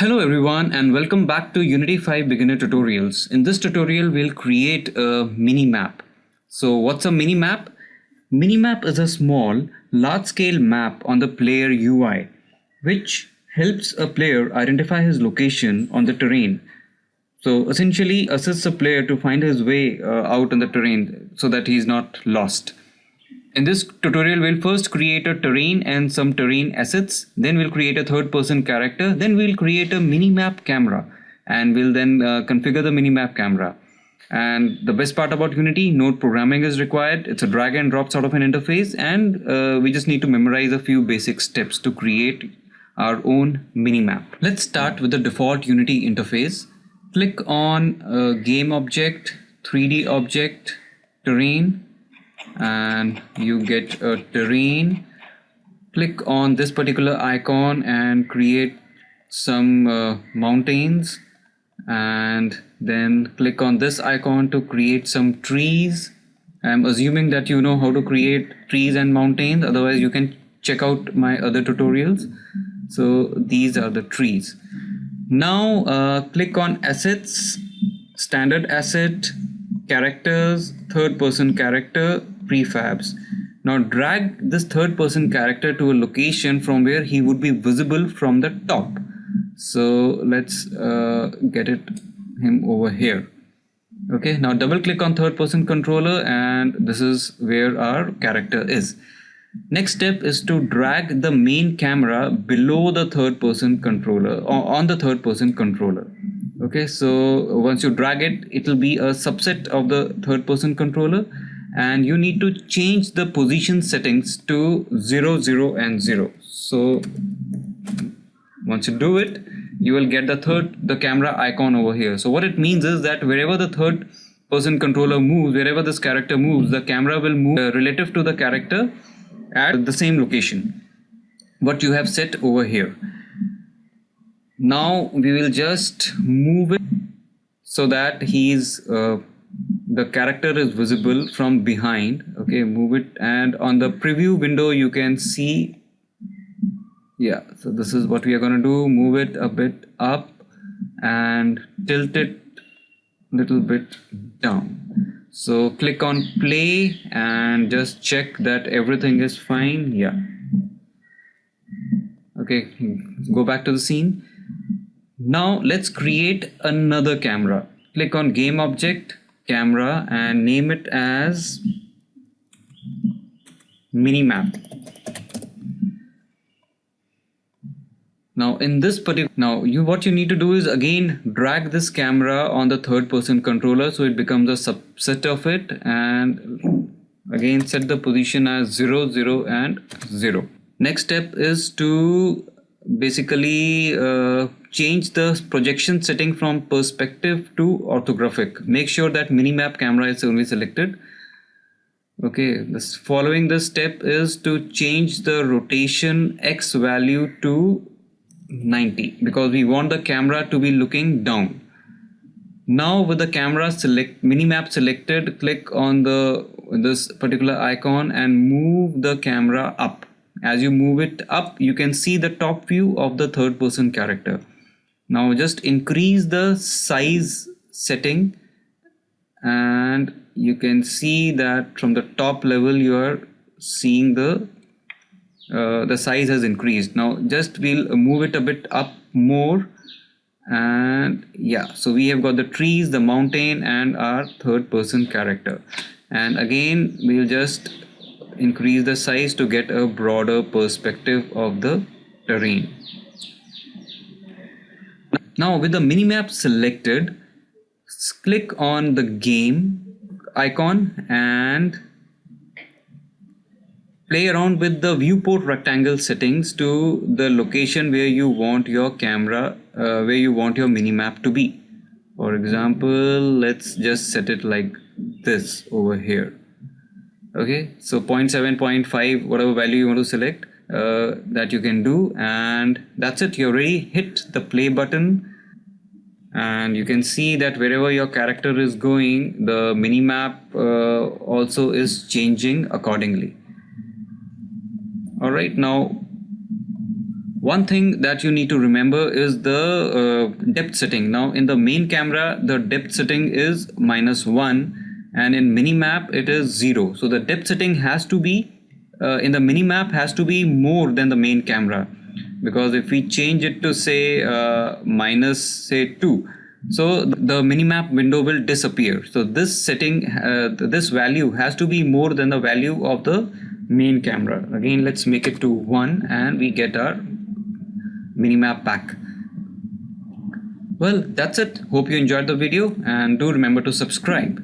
Hello everyone and welcome back to Unity 5 beginner tutorials. In this tutorial we'll create a mini map. So what's a mini map? Minimap is a small large-scale map on the player UI which helps a player identify his location on the terrain. So essentially assists a player to find his way out on the terrain so that he's not lost. In this tutorial, we'll first create a terrain and some terrain assets. Then we'll create a third-person character. Then we'll create a mini-map camera, and we'll then configure the mini-map camera. And the best part about Unity, no programming is required. It's a drag and drop sort of an interface, and we just need to memorize a few basic steps to create our own mini-map. Let's start with the default Unity interface. Click on Game Object, 3D Object, Terrain, and you get a terrain. Click on this particular icon and create some mountains, and then click on this icon to create some trees. I'm assuming that you know how to create trees and mountains, otherwise you can check out my other tutorials. So these are the trees. Now click on assets, standard asset, characters, third-person character, prefabs. Now drag this third-person character to a location from where he would be visible from the top. So let's get him over here. Okay, now double click on third-person controller and this is where our character is. Next step is to drag the main camera below the third-person controller or on the third-person controller. Okay, so once you drag it, it will be a subset of the third-person controller, and you need to change the position settings to 0, 0 and 0. So once you do it, you will get the camera icon over here. So what it means is that wherever the third-person controller moves, wherever this character moves, the camera will move relative to the character at the same location what you have set over here. Now we will just move it so that the character is visible from behind. Okay, move it, and on the preview window you can see, yeah, so this is what we are going to do. Move it a bit up and tilt it a little bit down. So click on play and just check that everything is fine. Yeah, okay, go back to the scene. Now let's create another camera. Click on Game Object, Camera, and name it as Minimap. Now in this particular, what you need to do is again drag this camera on the third-person controller so it becomes a subset of it, and again set the position as 0, 0 and 0. Next step is to basically change the projection setting from perspective to orthographic. Make sure that minimap camera is only selected. Okay, following this step is to change the rotation X value to 90 because we want the camera to be looking down. Now with the camera minimap selected, click on this particular icon and move the camera up. As you move it up, you can see the top view of the third-person character. Now just increase the size setting, and you can see that from the top level you are seeing the size has increased. Now just we'll move it a bit up more, and yeah, so we have got the trees, the mountain, and our third-person character. And again we'll just increase the size to get a broader perspective of the terrain. Now with the minimap selected, click on the game icon and play around with the viewport rectangle settings to the location where you want your camera, where you want your minimap to be. For example, let's just set it like this over here. Okay, so 0.7, 0.5, whatever value you want to select, that you can do, and that's it. You already hit the play button, and you can see that wherever your character is going, the minimap also is changing accordingly. All right, now One thing that you need to remember is the depth setting. Now in the main camera, the depth setting is -1, and in Minimap it is 0. So the depth setting has to be in the Minimap has to be more than the main camera, because if we change it to say minus say 2, so the Minimap window will disappear. So this setting, this value has to be more than the value of the main camera. Again, let's make it to 1 and we get our Minimap back. Well, that's it. Hope you enjoyed the video and do remember to subscribe.